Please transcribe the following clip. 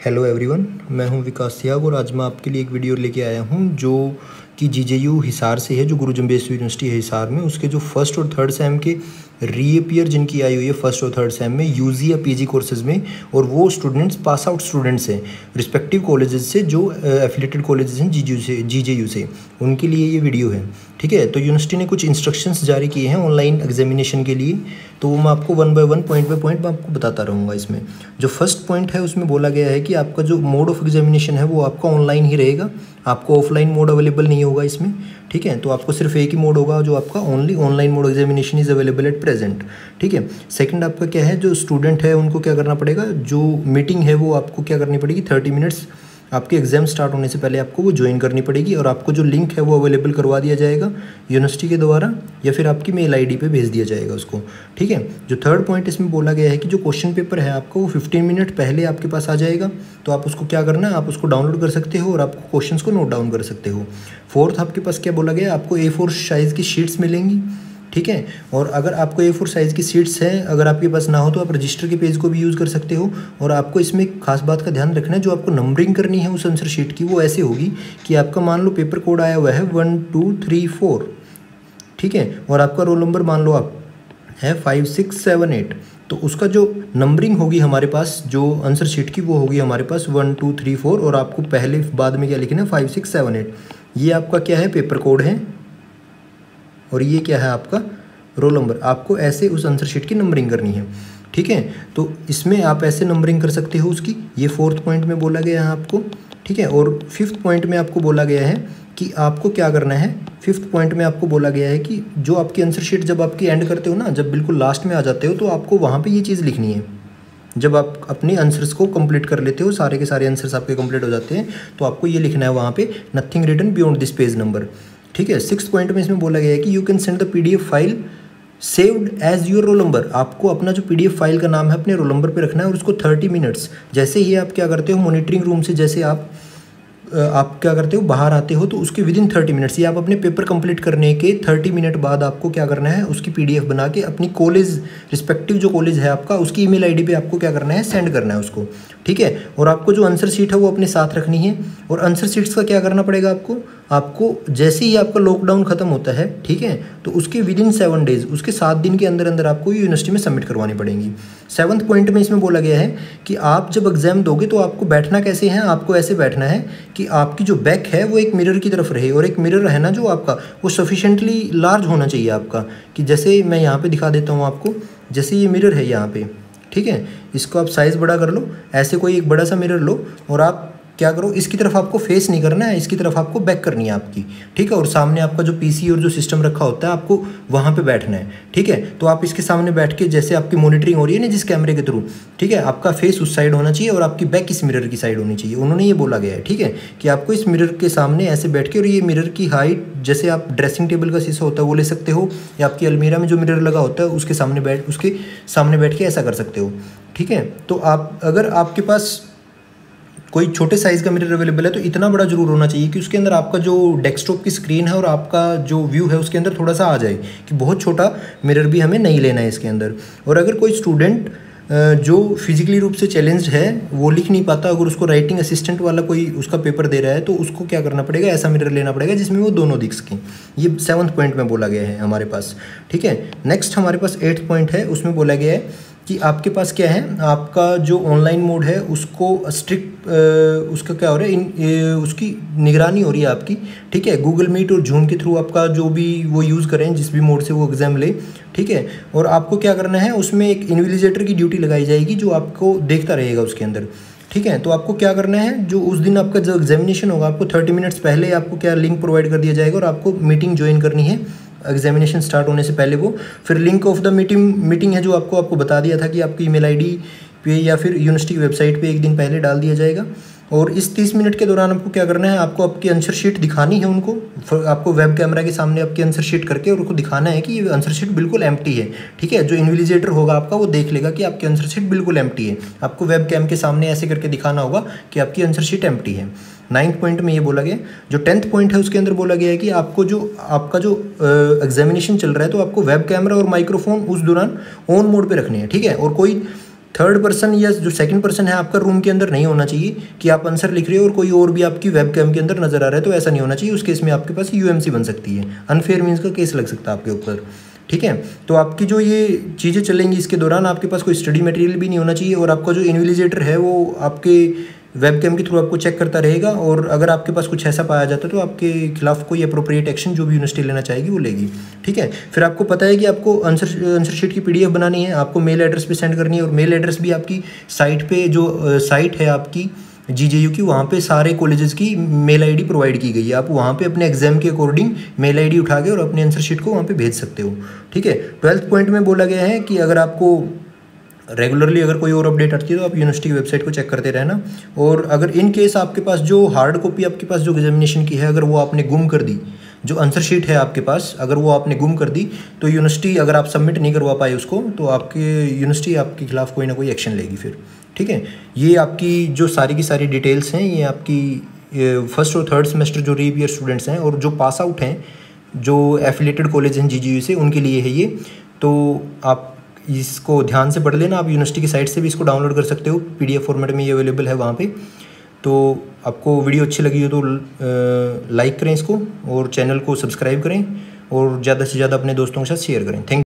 Hello everyone, मैं हूं विकास सियाग और आज मैं आपके लिए एक वीडियो लेके आया हूं जो कि जीजेयू हिसार से है, जो गुरु जम्बेश्वर यूनिवर्सिटी है हिसार में। उसके जो फर्स्ट और थर्ड सेम के रीअपियर जिनकी आई हुई है फर्स्ट और थर्ड सेम में यूजी या पीजी कोर्सेज में, और वो स्टूडेंट्स पास आउट स्टूडेंट्स हैं रिस्पेक्टिव कॉलेजेस से जो एफिलेटेड कॉलेजेस हैं जीजेयू से, उनके लिए ये वीडियो है। ठीक है, तो यूनिवर्सिटी ने कुछ इंस्ट्रक्शंस जारी किए हैं ऑनलाइन एग्जामिनेशन के लिए, तो वो मैं आपको one by one point by point मैं आपको बताता रहूँगा। इसमें जो फर्स्ट पॉइंट है उसमें बोला गया है कि आपका जो मोड ऑफ एग्जामिनेशन है वो आपका ऑनलाइन ही रहेगा, आपको ऑफलाइन मोड अवेलेबल नहीं होगा इसमें। ठीक है, तो आपको सिर्फ एक ही मोड होगा जो आपका only online mode examination is available at present. ठीक है, सेकंड आपका क्या है, जो स्टूडेंट है उनको क्या करना पड़ेगा, जो मीटिंग है वो आपको क्या करनी पड़ेगी, 30 मिनट्स आपके एग्जाम स्टार्ट होने से पहले आपको वो ज्वाइन करनी पड़ेगी, और आपको जो लिंक है वो अवेलेबल करवा दिया जाएगा यूनिवर्सिटी के द्वारा या फिर आपकी मेल आईडी पे भेज दिया जाएगा उसको। ठीक है, जो थर्ड पॉइंट इसमें बोला गया है कि जो क्वेश्चन पेपर है आपको वो 15 मिनट पहले आपके पास आ जाएगा, तो आप उसको क्या करना है, आप उसको डाउनलोड कर सकते हो और आपको क्वेश्चंस को नोट डाउन कर सकते हो। फोर्थ आपके पास क्या बोला गया है, आपको A4 साइज़ की शीट्स मिलेंगी। ठीक है, और अगर आपको A4 साइज़ की सीट्स हैं, अगर आपके पास ना हो तो आप रजिस्टर के पेज को भी यूज़ कर सकते हो। और आपको इसमें खास बात का ध्यान रखना है, जो आपको नंबरिंग करनी है उस आंसर शीट की वो ऐसे होगी कि आपका मान लो पेपर कोड आया हुआ है 1 2 3 4। ठीक है, और आपका रोल नंबर मान लो आप है 5 6 7 8, तो उसका जो नंबरिंग होगी हमारे पास जो आंसर शीट की वो होगी हमारे पास 1 2 3 4, और आपको पहले बाद में क्या लिखना है 5 6 7 8। ये आपका क्या है, पेपर कोड है, और ये क्या है आपका रोल नंबर। आपको ऐसे उस आंसर शीट की नंबरिंग करनी है। ठीक है, तो इसमें आप ऐसे नंबरिंग कर सकते हो उसकी, ये फोर्थ पॉइंट में बोला गया है आपको। ठीक है, और फिफ्थ पॉइंट में आपको बोला गया है कि आपको क्या करना है, फिफ्थ पॉइंट में आपको बोला गया है कि जो आपकी आंसर शीट जब आपकी एंड करते हो ना, जब बिल्कुल लास्ट में आ जाते हो, तो आपको वहाँ पर ये चीज़ लिखनी है। जब आप अपने आंसर्स को कंप्लीट कर लेते हो, सारे के सारे आंसर्स आपके कंप्लीट हो जाते हैं, तो आपको ये लिखना है वहाँ पे, nothing written beyond this page number. ठीक है, सिक्स पॉइंट में इसमें बोला गया है कि you can send the PDF file saved as your roll number. आपको अपना जो PDF फाइल का नाम है अपने रोल नंबर पे रखना है, और उसको 30 मिनट्स जैसे ही आप क्या करते हो मॉनिटरिंग रूम से, जैसे आप क्या करते हो बाहर आते हो, तो उसके विदिन 30 मिनट्स, ये आप अपने पेपर कंप्लीट करने के 30 मिनट बाद आपको क्या करना है, उसकी PDF बना के अपनी कॉलेज रिस्पेक्टिव जो कॉलेज है आपका उसकी ईमेल आईडी पे आपको क्या करना है, सेंड करना है उसको। ठीक है, और आपको जो आंसर शीट है वो अपने साथ रखनी है, और आंसर शीट्स का क्या करना पड़ेगा आपको जैसे ही आपका लॉकडाउन खत्म होता है, ठीक है, तो उसके विदिन 7 डेज, उसके 7 दिन के अंदर अंदर आपको यूनिवर्सिटी में सबमिट करवानी पड़ेंगी। सेवन्थ पॉइंट में इसमें बोला गया है कि आप जब एग्जाम दोगे तो आपको बैठना कैसे है, आपको ऐसे बैठना है कि आपकी जो बैक है वो एक मिरर की तरफ रहे, और एक मिरर है ना जो आपका, वो सफिशेंटली लार्ज होना चाहिए आपका, कि जैसे मैं यहाँ पे दिखा देता हूँ आपको, जैसे ये मिरर है यहाँ पे। ठीक है, इसको आप साइज़ बड़ा कर लो, ऐसे कोई एक बड़ा सा मिरर लो, और आप क्या करो, इसकी तरफ आपको फेस नहीं करना है, इसकी तरफ आपको बैक करनी है आपकी। ठीक है, और सामने आपका जो PC और जो सिस्टम रखा होता है आपको वहाँ पे बैठना है। ठीक है, तो आप इसके सामने बैठ के, जैसे आपकी मॉनिटरिंग हो रही है ना जिस कैमरे के थ्रू, ठीक है, आपका फेस उस साइड होना चाहिए और आपकी बैक इस मिरर की साइड होनी चाहिए। उन्होंने ये बोला गया है, ठीक है, कि आपको इस मिरर के सामने ऐसे बैठ के, और ये मिरर की हाइट जैसे आप ड्रेसिंग टेबल का शीशा होता है वो ले सकते हो, या आपकी अलमीरा में जो मिरर लगा होता है उसके सामने बैठ के ऐसा कर सकते हो। ठीक है, तो आप अगर आपके पास कोई छोटे साइज़ का मिरर अवेलेबल है तो इतना बड़ा जरूर होना चाहिए कि उसके अंदर आपका जो डेस्कटॉप की स्क्रीन है और आपका जो व्यू है उसके अंदर थोड़ा सा आ जाए, कि बहुत छोटा मिरर भी हमें नहीं लेना है इसके अंदर। और अगर कोई स्टूडेंट जो फिजिकली रूप से चैलेंज्ड है, वो लिख नहीं पाता, अगर उसको राइटिंग असिस्टेंट वाला कोई उसका पेपर दे रहा है, तो उसको क्या करना पड़ेगा, ऐसा मिरर लेना पड़ेगा जिसमें वो दोनों दिख सकें। ये 7th पॉइंट में बोला गया है हमारे पास। ठीक है, नेक्स्ट हमारे पास 8th पॉइंट है, उसमें बोला गया है कि आपके पास क्या है, आपका जो ऑनलाइन मोड है उसको स्ट्रिक्ट उसका क्या हो रहा है, उसकी निगरानी हो रही है आपकी। ठीक है, गूगल मीट और जूम के थ्रू आपका जो भी वो यूज़ करें, जिस भी मोड से वो एग्ज़ाम ले। ठीक है, और आपको क्या करना है, उसमें एक इन्विजिलेटर की ड्यूटी लगाई जाएगी जो आपको देखता रहेगा उसके अंदर। ठीक है, तो आपको क्या करना है, जो उस दिन आपका जो एग्जामिनेशन होगा, आपको 30 मिनट्स पहले आपको क्या लिंक प्रोवाइड कर दिया जाएगा, और आपको मीटिंग ज्वाइन करनी है एग्जामिनेशन स्टार्ट होने से पहले। वो फिर लिंक ऑफ द मीटिंग है जो आपको बता दिया था कि आपकी ईमेल आईडी पे या फिर यूनिवर्सिटी की वेबसाइट पे एक दिन पहले डाल दिया जाएगा। और इस 30 मिनट के दौरान आपको क्या करना है, आपको आपकी आंसर शीट दिखानी है उनको, आपको वेब कैमरा के सामने आपकी आंसर शीट करके और उनको दिखाना है कि ये आंसर शीट बिल्कुल एम्प्टी है। ठीक है, जो इन्विजिलेटर होगा आपका वो देख लेगा कि आपकी आंसर शीट बिल्कुल एम्प्टी है। आपको वेब कैम के सामने ऐसे करके दिखाना होगा कि आपकी आंसर शीट एम्प्टी है। 9th पॉइंट में ये बोला गया। जो 10th पॉइंट है उसके अंदर बोला गया है कि आपका जो एग्जामिनेशन चल रहा है तो आपको वेब कैमरा और माइक्रोफोन उस दौरान ऑन मोड पे रखने हैं। ठीक है, और कोई थर्ड पर्सन या जो सेकंड पर्सन है आपका रूम के अंदर नहीं होना चाहिए कि आप आंसर लिख रहे हो और कोई और भी आपकी वेब कैम के अंदर नजर आ रहा है, तो ऐसा नहीं होना चाहिए। उस केस में आपके पास यूएमसी बन सकती है, अनफेयर मीन्स का केस लग सकता है आपके ऊपर। ठीक है, तो आपकी जो ये चीज़ें चलेंगी इसके दौरान आपके पास कोई स्टडी मटेरियल भी नहीं होना चाहिए, और आपका जो इन्विजिलेटर है वो आपके वेब कैम के थ्रू आपको चेक करता रहेगा, और अगर आपके पास कुछ ऐसा पाया जाता है तो आपके खिलाफ कोई अप्रोप्रिएट एक्शन जो भी यूनिवर्सिटी लेना चाहेगी वो लेगी। ठीक है, फिर आपको पता है कि आपको आंसर शीट की पीडीएफ बनानी है, आपको मेल एड्रेस पे सेंड करनी है, और मेल एड्रेस भी आपकी साइट पे जो साइट है आपकी जीजेयू की, वहाँ पे सारे कॉलेजेस की मेल आईडी प्रोवाइड की गई है। आप वहाँ पे अपने एग्जाम के अकॉर्डिंग मेल आईडी उठा के और अपने आंसर शीट को वहाँ पे भेज सकते हो। ठीक है, 12th पॉइंट में बोला गया है कि अगर आपको रेगुलरली अगर कोई और अपडेट आती है तो आप यूनिवर्सिटी की वेबसाइट को चेक करते रहना, और अगर इन केस आपके पास जो हार्ड कॉपी आपके पास जो एग्जामिनेशन की है अगर वो आपने गुम कर दी, जो आंसर शीट है आपके पास अगर वो आपने गुम कर दी, तो यूनिवर्सिटी अगर आप सबमिट नहीं करवा पाए उसको तो आपके यूनिवर्सिटी आपके खिलाफ कोई ना कोई एक्शन लेगी फिर। ठीक है, ये आपकी जो सारी की सारी डिटेल्स हैं ये आपकी फर्स्ट और थर्ड सेमेस्टर जो री ईयर स्टूडेंट्स हैं और जो पास आउट हैं जो एफिलेटेड कॉलेज हैं जीजीयू से, उनके लिए है ये। तो आप इसको ध्यान से पढ़ लेना, आप यूनिवर्सिटी की साइट से भी इसको डाउनलोड कर सकते हो, पीडीएफ फॉर्मेट में ये अवेलेबल है वहाँ पे। तो आपको वीडियो अच्छी लगी हो तो लाइक करें इसको, और चैनल को सब्सक्राइब करें, और ज़्यादा से ज़्यादा अपने दोस्तों के साथ शेयर करें। थैंक